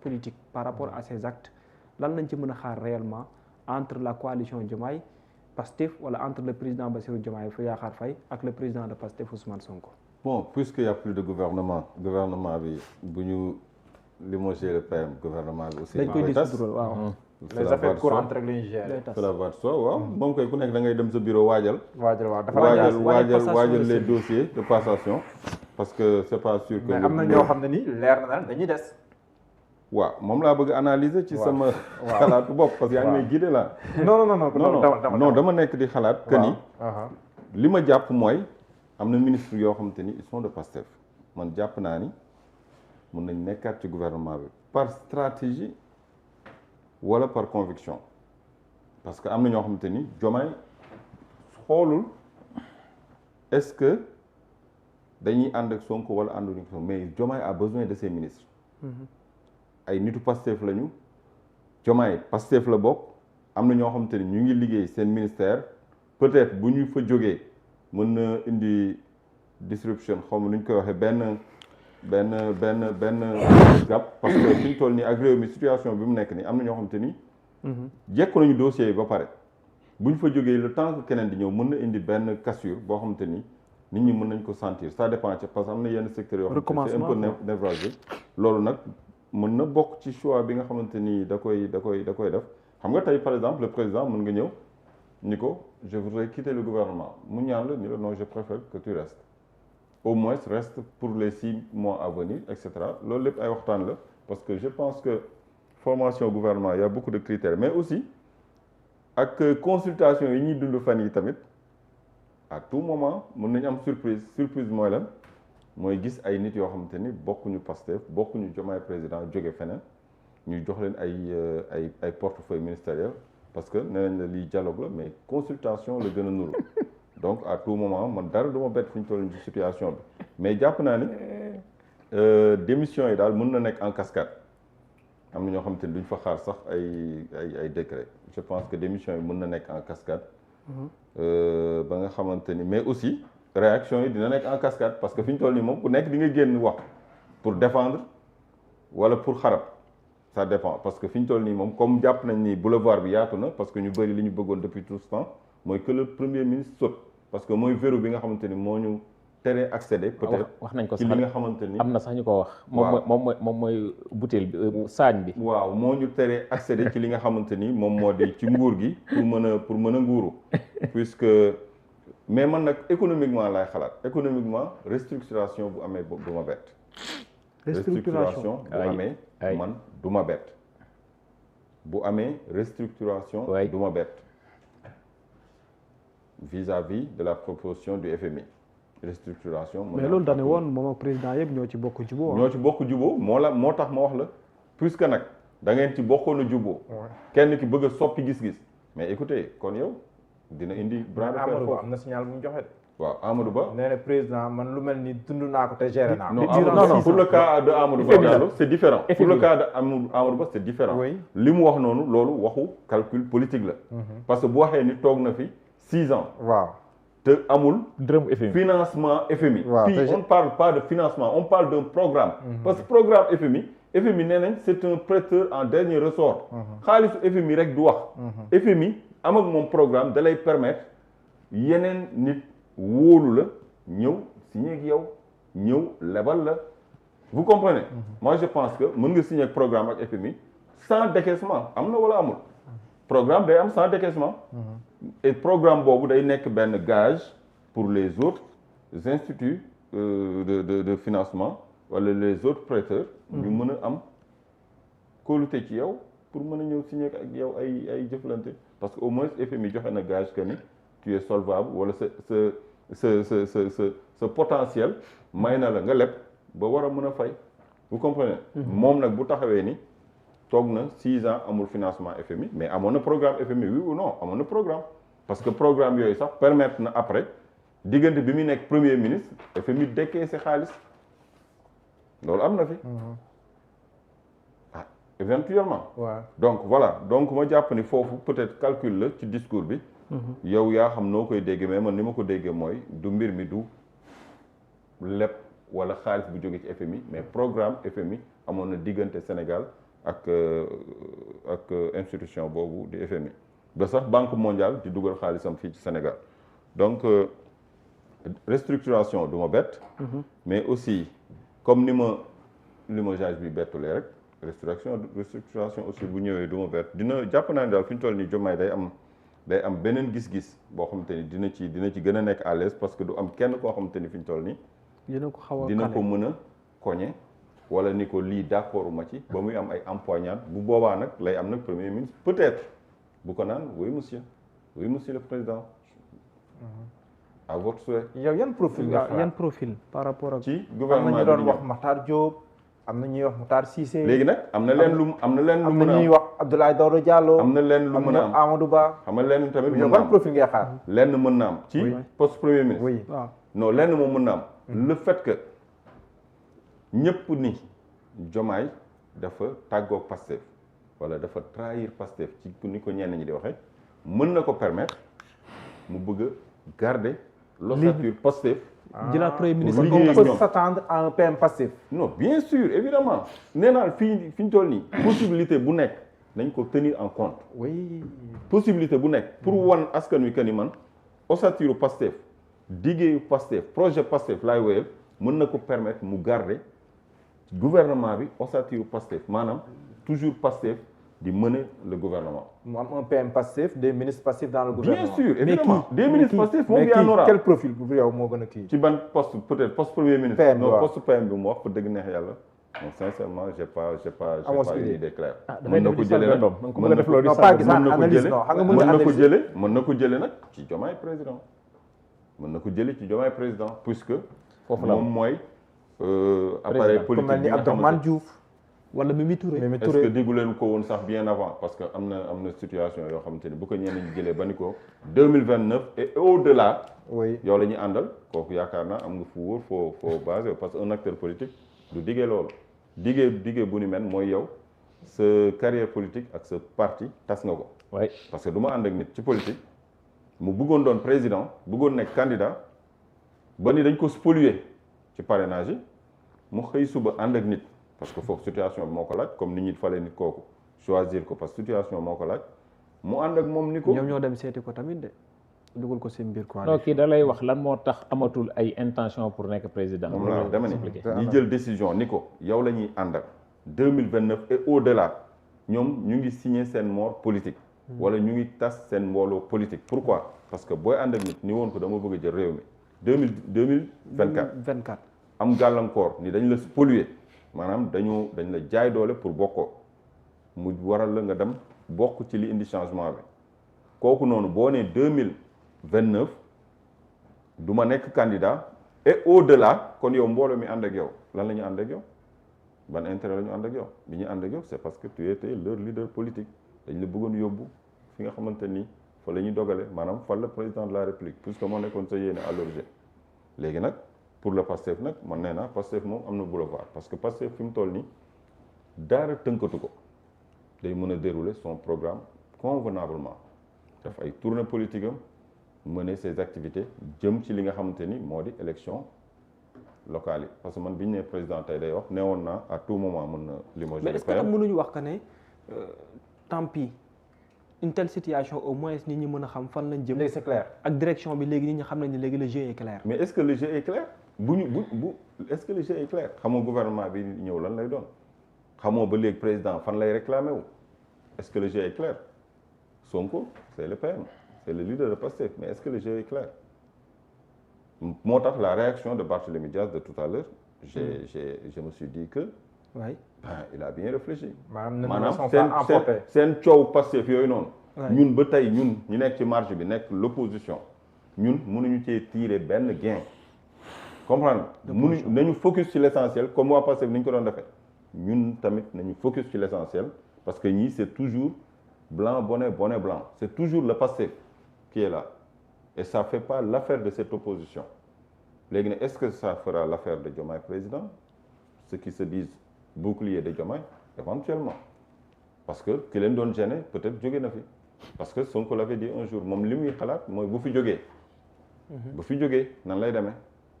politique par rapport à ces actes lan lañ ci mën a xaar réellement entre la coalition Diomaye Pastef wala entre le président Bassirou Diomaye Diakhar Faye ak le président de Pastef Ousmane Sonko. Bon, puisqu'il y a plus de gouvernement bi bu ñu limogé le PM gouvernement bi aussi. dañ koy dissoudre waaw. les affaires courantes rek la ñuy gérer. cela va de soi waaw moom koy ku nekk da ngay dem sa bureau waajal dafa les dossiers de passation parce que c'est pas sûr que. mais am na ñoo xam ne ni leer na dañuy des. waaw moom laa bëgg analyser ci sama xalaatu bopp parce que yaa ngi may guider là. non dama nekk di xalaat que ni li ma jàpp mooy am na ministre yoo xamante ni ils sont de Pastef man jàpp naa ni mun nañ nekkaat ci gouvernement bi par stratégie wala par conviction parce que am na ñoo xamante ni Diomaye xoolul est-ce que dañuy ànd ak Sonko wala ànduñu ak Sonko mais Diomaye a besoin de ses ministres ay nitu Pastef lañu Diomaye Pastef la bokk am na ñoo xamante ni ñu ngi liggéey seen ministère peut-être bu ñu fa jógee mën na indi disruption xaw ma nu ñu koy waxee benn gap parce que fi ñu toll nii ak réew mi situation bi mu nekk nii am na ñoo xamante ni jekku nañu dossier yi ba pare bu ñu fa jógee le temps que keneen di ñëw mën na indi benn cassure boo xamante ni nit ñi mën nañ ko sentir ça dépend ci parce que am na yenn secteurs yoo xamante c'est un peu névralgique loolu nag mën na bokk ci choix bi nga xamante ni da koy def xam nga tey par exemple le président mën nga ñëw ni ko je voudrais quitter le gouvernement mu ñaan la ni la non je préfère que tu restes au moins reste pour les 6 mois à venir et cetera loolu lépp ay waxtaan la parce que je pense que formation gouvernement il y a beaucoup de critères mais aussi ak consultation yi ñuy dund fan yi tamit à tout moment mën nañu am surprise mooy lan mooy gis ay nit yoo xamante ni bokkuñu Pastef bokkuñu Diomaye président jóge feneen ñuy jox leen ay portefeuille ministériel parce que nee nañ la lii dialogue la mais consultation la gën a nuru donc à tout moment man dara du ma bett fu ñu toll ci situation bi mais jàpp naa ni démission yi daal mën na nekk en cascade am na ñoo xamante ni duñ fa xaar sax ay décret je pense que démission yi mën na nekk en cascade ba nga xamante ni mais aussi réaction yi dina nekk en cascade parce que fi ñu toll nii moom ku nekk di nga génn wax pour défendre wala pour xarab ça dépend parce que fi ñu toll nii moom comme jàpp nañ ni boulevard bi yaatu na parce que ñu bëri li ñu bëggoon depuis tout ce temps mooy que le premier ministre saute parce que mooy verrou bi nga xamante ni moo ñu tere accéder peut-être wax nañ ko ci li nga xamante ni am na sax ñu ko wax moom mooy butéel bi saañ bi waaw moo ñu tere accéder ci li nga xamante ni moom moo di ci nguur gi pour mën a nguuru puisque mais man nag économiquement laay xalaat économiquement restructuration bu amee du ma bett restructuration bu amee man du ma bett bu amee restructuration du ma bett vis-à-vis de la proposition du FMI restructuration mais loolu dañu woon moom ak président yëpp ñoo ci bokk juboo moo tax ma wax la puisque nag da ngeen ci bokkoon a juboo kenn ki bëgg a soppi gis-gis mais écoutez kon yow dina indi bras de fer Amadou Ba am na signal bu mu joxe de waaw Amadou Ba nee na président man lu mel ni dund naa ko te géré naa non pour le cas de Amadou Ba Diallo c'est différent pour le cas de Amadou Ba c'est différent li mu wax noonu loolu waxu calcul politique la parce que bu waxee ni toog na fi 6 ans waaw te amul dërëm FMI financement FMI fii on parle pas de financement on parle d'un programme parce que programme FMI nee nañ c'est un prêteur en dernier ressort xaalisu FMI rek du wax FMI am ak moom programme da lay permettre yeneen nit wóolu la ñëw signé ak yow ñëw lebal la vous comprenez moi je pense que mën nga signé ak programme ak FMI sans décaissement am na wala amul programme day am sans décaissement et programme boobu day nekk benn gage pour les autres instituts de financement wala les autres prêteurs ñu mën a am kóolute ci yow pour mën a ñëw signé ak yow ay jëflante parce que au moins FMI joxe na gage que ni tu es solvable wala sa potentiel may na la nga leb ba war a mën a fay vous comprenez moom nag bu taxawee ni toog na 6 ans amul financement FMI mais amoon na programme FMI oui ou non amoon na programme parce que programme yooyu sax permettre na après diggante bi muy nekk premier ministre FMI dekkee si xaalis loolu am na fi éventuellement donc voilà donc ma jàpp ni foofu peut-être calcul la ci discours bi yow yaa xam noo koy déggee mais man ni ma ko déggee mooy du mbir mi du lépp wala xaalis bu jóge ci FMI mais programme FMI amoon na diggante Sénégal ak institution boobu di FMI ba sax Banque mondiale di dugal xaalisam fii ci Sénégal donc restructuration du ma bett mais aussi comme ni ma jage bi bettulee rek restructuration aussi bu ñëwee du ma bett dina jàpp naa ne daal fi ñu toll nii Diomaye day am beneen gis-gis boo xamante ni dina ci gën a nekk à l'aise parce que du am kenn koo xamante ni fi ñu toll nii dina ko mën a koñe wala ni ko lii d'accord ma ci ba muy am ay empoignade bu boobaa nag lay am nag premier ministre peut-être bu ko naan oui monsieur le président à votre souhait. yow yan profil nga xalaat yan profil par rapport ak. ci gouvernement bi am na ñu doon wax Makhtar Diop am na ñuy wax Makhtar Cissé. léegi nag am na leen lu mën a am am na ñuy wax Abdoulaye Daouda Diallo. am na leen lu mën a am Amadou Ba. xam nga lenn tamit mën yow na ban am profil ngay xaar. lenn mën na am ci poste premier ministre. oui waaw non lenn moom mën na am. le fait que ñëpp ni Diomaye dafa tàggoog Pastef wala dafa trahir Pastef ci ni ko ñenn ñi di waxee mën na ko permettre mu bëgg a garder l'ossature Pastef. jëlaat premier ministre liggéey on ak peut ñoom. s'attendre à un PM passif. non bien sûr évidemment nee naa fi ñu toll nii possibilité bu nekk nañ ko tenir en compte oui. possibilité bu nekk pour wan askan wi que ni man ossature Pastef liggéeyu Pastef projet Pastef laay wéyal mën na ko permettre mu garder gouvernement bi ossature Pastef maanaam toujours Pastef di mener le gouvernement. mu am un PM passif des ministres passifs dans le gouvernement. bien sûr évidemment des ministres Pastef moom mais yaa nora quel profil bu yow moo gën a kii. ci ban poste peut-être poste premier ministre. PM non waaw. poste PM bi mu wax fa dëgg neex yàlla. non sincèrement j'ai pas amoo une idée. idée claire. dafay mën na def ko di jëlee sànni nag doom man ko bëgg a def loolu di non sànni pas gis doom. naa analyse non xam nga mën nga analyse. mën na ko jëlee nag ci Diomaye président mën na ko jëlee ci Diomaye président puisque foofu la moom mooy appareil ku politique mel ni bi nga Abdourahmane xamante Diouf. wala Mimi Touré. Mimi est-ce que Touré déggu leen ko woon sax bien avant parce que am na situation yoo xamante ni bu ko ñenn ñi jëlee ba ni ko 2029 et au-delà oui. yow la ñuy àndal kooku yaakaar naa am nga fu wóor foo basé parce que un acteur politique du diggee loolu diggee bu ni mel mooy yow sa carrière politique ak sa parti tas nga ko oui parce que du ma ànd ak nit ci politique mu bëggoon doon président bëggoon nekk candidat ba ni dañ ko spolier ci parrainage yi mu xëy suba ànd ak nit parce que foofu situation bi moo ko laaj comme ni ñi falee nit kooku choisir ko parce que situation moo ko laaj mu ànd ak moom ni ko ñoom ñoo dem seeti ko tamit de dugal ko seen biir quoi. non kii da lay wax lan moo tax amatul ay intention pour nekk président. moom la dama ni expliqué. ñi jël décision ni ko yow la ñuy ànd ak 2029 et au-delà ñoom ñu ngi signé seen mort politique wala ñu ngi tas seen mbooloo politique pourquoi parce que booy ànd ak nit ni woon ko dama bëgg a jël réew mi 2024 24. am gàllankoor ni dañ la spolier maanaam dañ la jaay doole pour bokkoo mu waral la nga dem bokk ci li indi changement bi kooku noonu boo nee 2029 du ma nekk candidat et au-delà kon yow mbooloo mi ànd ak yow lan la ñu ànd ak yow ban intérêt la ñu ànd ak yow bi ñu ànd ak yow c'est parce que tu étais leur leader politique dañ la bëggoon yóbbu fi nga xamante ni fa la ñuy dogale maanaam fa la président de la république puisque moo nekkoon sa yéene à l'origine léegi nag pour le Pastef nag man nee naa Pastef moom am na boulevard parce que Pastef fi mu toll nii daara tënkatu ko day mën a dérouler son programme convenablement def ay tournée politique am mener ses activités jëm ci li nga xamante ni moo di élection locale yi parce que man bi ñu nee président tey day wax neewoon naa à tout moment mën na limoger mais est-ce que tam mënuñu wax que ne tant pis une telle situation au moins nit ñi mën a xam fan lañ jëm. léegi c'est clair. ak direction bi léegi nit ñi xam nañ ne léegi le jeu est clair. mais est-ce que le jeu est clair est-ce que le jeu est clair xamoo gouvernement bi ñëw lan lay doon xamoo ba léegi président fan lay réclamer wu est-ce que le jeu est clair Sonko c'est le PM c'est le leader de Pastef mais est-ce que le jeu est clair moo tax la réaction de Barthélémy Diaz de tout à l'heure je me suis dit que waay il a bien réfléchi maanaam seen coow Pastef yooyu noonu Ouais. ñun ba tey ñun ñu nekk ci marge bi nekk l'opposition ñun mënuñu cee tirer benn gain comprendre mënuñu nañu focus ci l'essentiel comme waa Pastef ni ñu ko doon defee ñun tamit nañu focus ci l'essentiel parce que ñii c'est toujours blanc bonnet blanc c'est toujours le Pastef qui est là et ça fait pas l'affaire de cette opposition léegi nag est-ce que ça fera l'affaire de Diomaye président ceux qui se disent bouclier de Diomaye éventuellement parce que ki leen doon gêner peut-être jóge na fi parce que Sonko l'avait dit un jour moom li muy xalaat mooy bu fi jógee bu fi jógee nan lay demee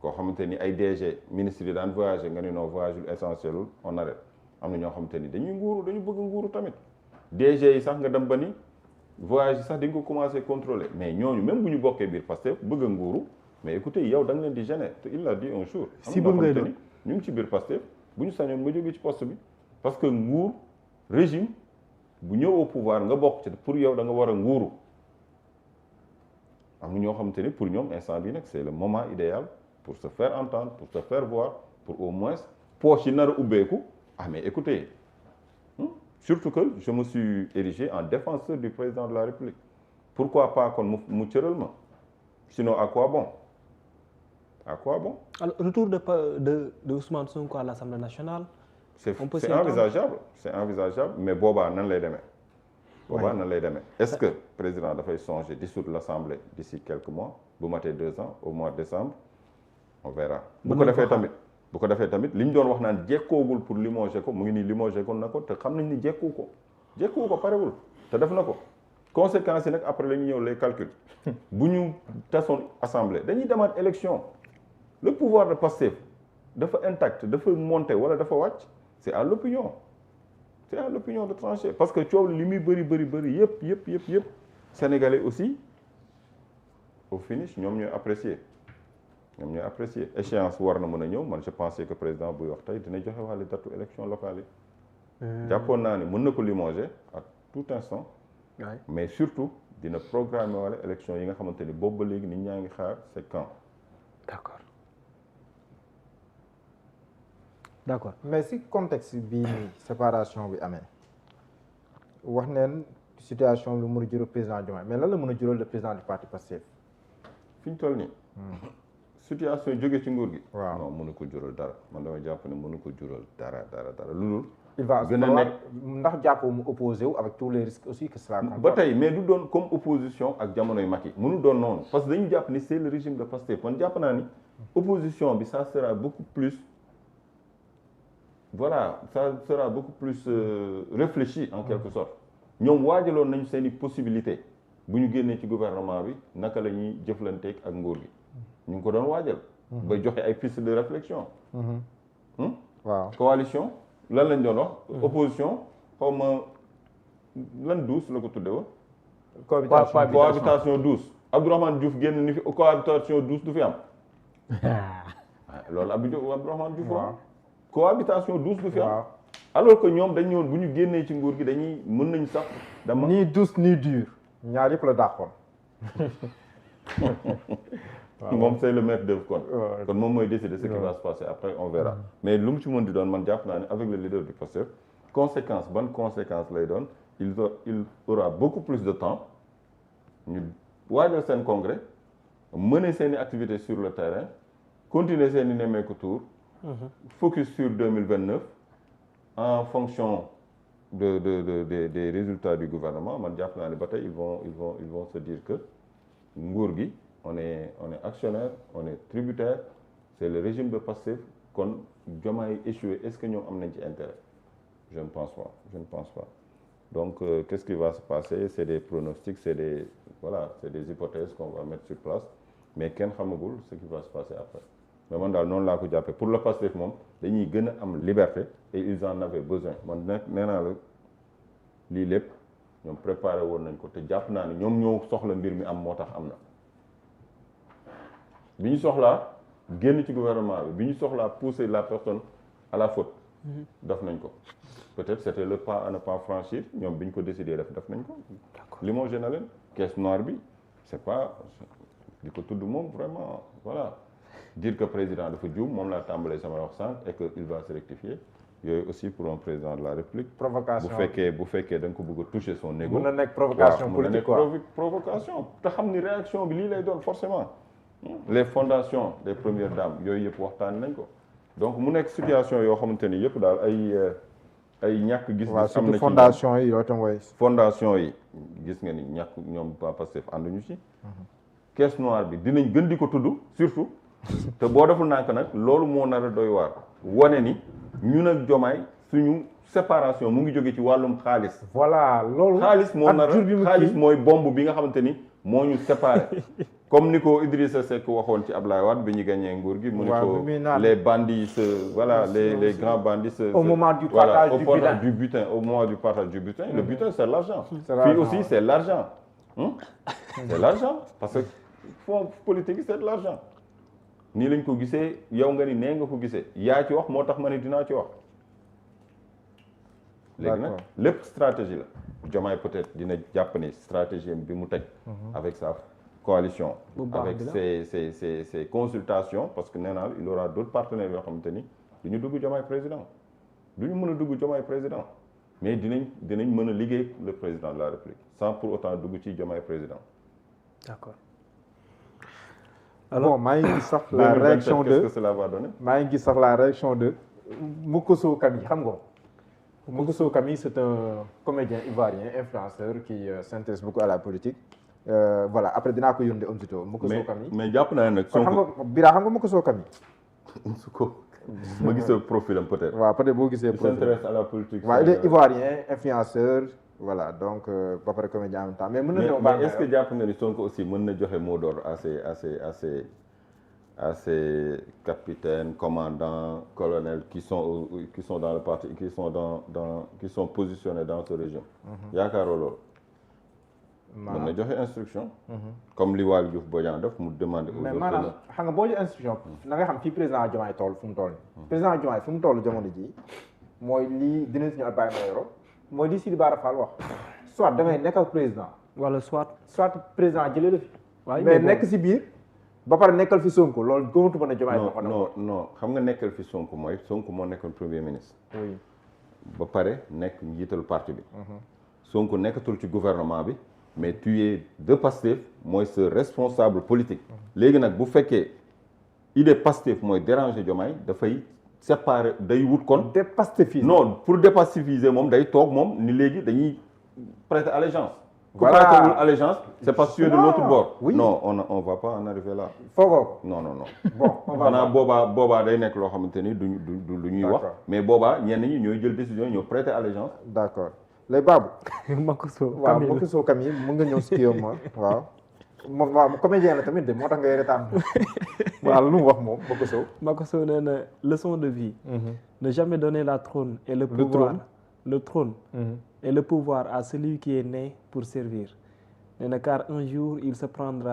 koo xamante ni ay DG ministres yi daan voyager nga ni non voyage essentiel on arrête am na ñoo xamante ni dañuy nguuru dañu bëgg nguuru tamit DG yi sax nga dem ba ni voyage yi sax dañ ko commencé contrôler mais ñooñu même bu ñu bokkee biir Pastef bëgg a nguuru mais écoutez yow da nga leen di gêner te il l'a dit un jour. si bëgg ngay doon ñu ngi ci biir Pastef bu ñu sañoon nga jógee ci poste bi parce que nguur régime bu ñëw au pouvoir nga bokk ci pour yow da nga war a nguuru am na ñoo xamante ni pour ñoom instant bi nag c'est le moment idéal pour se faire entendre pour se faire voir pour au moins poche yi nar a ubbeeku ah mais écoutez surtout que je me suis érigé en défenseur du président de la République pourquoi pas kon mu cëral ma sinon à quoi bon à quoi bon. alors retour de Ousmane Sonko à l'Assemblée nationale. c'est envisageable mais boobaa nan lay demee. boobaa nan lay demee est-ce que président dafay songer dissoudre l'Assemblée d'ici quelques mois bu matee 2 ans au mois de décembre on verra. bu ko defee tamit li ñu doon wax naan jekkoogul pour limoger ko mu ngi nii limoger ko na ko te xam nañ ni jekku ko parewul te def na ko conséquences yi nag après la ñu ñëw les calculs bu ñu tasoon assemblée dañuy demaat élection le pouvoir de Pastef dafa intact dafa monter wala dafa wàcc c'est à l'opinion de trancher parce que coow li muy bëri yëpp sénégalais aussi au finish ñoom ñooy apprécier échéance war na mën a ñëw man je pensais que président buy wax tey dina joxe wàllu datu élection locale yi jàppoon naa ni mën na ko limoger à tout instant mais surtout dina programmer wala élection yi nga xamante ni boobu ba léegi nit ñaa ngi xaar c'est quand d'accord mais si contexte bii nii séparation bi amee wax neen situation bi mën a jural président Diomaye mais lan la mën a jural le président du parti Pastef fi ñu toll nii situation yi jógee ci nguur gi waaw non mënu ko jural dara man dama jàpp ne mënu ko jural dara lu dul il va gën a nekk ndax jàppoo mu opposé wu avec tous les risques aussi que cela comporte ba tey mais du doon comme opposition ak jamonoy Macky mënu doon noonu parce que dañu jàpp ni c'est le régime de Pastef man jàpp naa ni opposition bi ça sera beaucoup plus réfléchi en quelque sorte ñoom waajaloon nañu seen i possibilité bu ñu génnee ci gouvernement bi naka la ñuy jëflanteeg ak nguur gi ñu ngi ko doon waajal ba joxe ay pistes de réflexion waaw coalition lan lañ doon wax opposition xaw ma lan douce la ko tudde woon cohabitation douce Abdourahmane Diouf génn ni fi cohabitation douce du fi am loolu Abdourahmane Diouf waaw cohabitation douce du fi am alors que ñoom dañ ñëwoon bu ñu génnee ci nguur gi dañuy mën nañ sax dama ni douce ni dur ñaar yëpp la dàqoon moom c'est le maître d'œuvre kon moom mooy décider ce qui va se passer après on verra mais lu mu ci mën di doon man jàpp naa ne avec le leader du Pastef ban conséquence lay doon il aura beaucoup plus de temps ñu waajal seen congrès mener seeni activités sur le terrain continuer seeni nemmeeku tour focus sur 2029 en fonction des résultats du gouvernement man jàpp naa ne ba tey ils vont se dire que nguur gi on est actionnaire on est tributaire c'est le régime de Pastef kon Diomaye échoué est-ce que ñoom am nañ ci intérêt je ne pense pas donc qu'est-ce qui va se passer c'est des pronostics c'est des hypothèses qu'on va mettre sur place mais kenn xamagul ce qui va se passer après mais man daal noonu laa ko jàppee pour le Pastef moom dañuy gën a am liberté et ils en avaient besoin man nag nee naa la lii lépp ñoom préparé woon nañ ko te jàpp naa ni ñoom ñoo soxla mbir mi am moo tax am na bi ñu soxlaa génn ci gouvernement bi ñu soxlaa pousser la personne à la faute def nañ ko peut-être c'était le pas à ne pas franchir ñoom bi ñu ko décidé def nañ ko limogé na leen caisse noire bi c'est pas di ko tudd moom vraiment voilà dire que président dafa juum moom laa tàmbalee sama wax sànq et que il va se rectifier yooyu aussi pour un président de la République provocation bu fekkee da nga ko bëgg a toucher son ego mën na nekk provocation politique quoi provocation te xam ni réaction bi lii lay doon forcément les fondations des premières dames yooyu yëpp waxtaan nañ ko donc mu nekk situation yoo xamante ni yëpp daal ay ñàkk gis am na ci fondation yi yooyu tam way fondation yi gis nga ni ñàkk ñoom waa Pastef ànduñu ci caisse noire bi dinañ gën di ko tudd surtout te boo deful nànk nag loolu moo nar a doy waar wane ni ñun ak Diomaye suñu séparation mu ngi jóge ci wàllum xaalis voilà loolu xaalis moo nar a xaalis mooy bombe bi nga xamante ni moo ñu séparé comme ni ko Idrissa Seck waxoon ci Ablaye Wade bi ñu gagné nguur gi. mu ne ko les bandits voilà les grands bandits. au moment du partage du butin au moment du partage du butin. Le butin c'est l'argent. Fii aussi c'est l'argent. C'est l'argent parce que fonds politique yi c'est de l'argent. nii lañ ko gisee yow nga ni nee nga ko gisee yaa ci wax moo tax ma ne dinaa ci wax. léegi nag lépp stratégie la. Diomaye peut-être dina jàpp ne stratégie bi mu teg. avec sa coalition. avec ses consultations parce que nee naa il aura d'autres partenaires yoo xamante ni du ñu dugg Diomaye président du ñu mën a dugg Diomaye président mais dinañ mën a liggéey le président de la République sans pour autant dugg ci Diomaye président. D'accord. Alors bon maa ngi gis sax la réaction de qu'est-ce que cela va donner. maa ngi gis sax la réaction de Mokosso Kami xam nga Mokosso Kami c'est un comédien ivoirien influenceur qui s'intéresse beaucoup à la politique voilà après dinaa ko yónnee aussitôt. Mokosso Kami mais jàpp naa ne nag. kon xam nga Bira xam nga Mokosso Kami. su ko ma gisee profil am peut-être. waaw peut-être boo gisee profil il s'intéresse à la politique. waaw il est ivoirien influenceur. voilà donc ba pare comédien en même temps mais mën na mais est-ce que jàpp nga ni Sonko aussi mën na joxe mot d'ordre à ses capitaines commandants colonels qui sont dans le parti qui sont positionnés dans ce régime. yaakaaroo loolu. mën na joxe instruction. comme li Waly Diouf Bodian def mu demande aux autres. mais maanaam xam nga boo joxe instruction na nga xam fii président Diomaye toll fu mu toll nii. président Diomaye fu mu toll jamono ji mooy lii dina si ñu Baye Mayoro mooy di Sidi Bara Fall wax soit da ngay nekk ak président wala soit président jëlee la fi mais nekk si biir ba pare nekkal fi Sonko loolu gëmatu ma ne Diomaye non xam nga nekkal fi Sonko mooy Sonko moo nekkoon premier ministre oui ba pare nekk njiitalu parti bi Sonko nekkatul ci gouvernement bi mais tu es de Pastef mooy ce responsable politique léegi nag bu fekkee idée Pastef mooy déranger Diomaye dafay séparer day wut kon. dépacifiser non pour dépacifiser moom day toog moom ni léegi dañuy prêter allégeance. voilà ku prêter allégeance c'est parce que de l'autre bord. oui non on va pas en arriver là. foogoo ko non. bon on va xanaa boobaa day nekk loo xamante ni du lu ñuy wax. mais boobaa ñenn ñi ñooy jël décision ñoo prêter allégeance. d'accord lay Babou. Makosso waaw Makosso Kami mën nga ñëw si kii ma waaw. moom waaw comédien la tamit de moo tax ngay retaan waaw lu mu wax moom Makosso nee na leçon de vie. Ne jamais donner la trône et le pouvoir le trône et le pouvoir à celui qui est né pour servir nee na car un jour il se prendra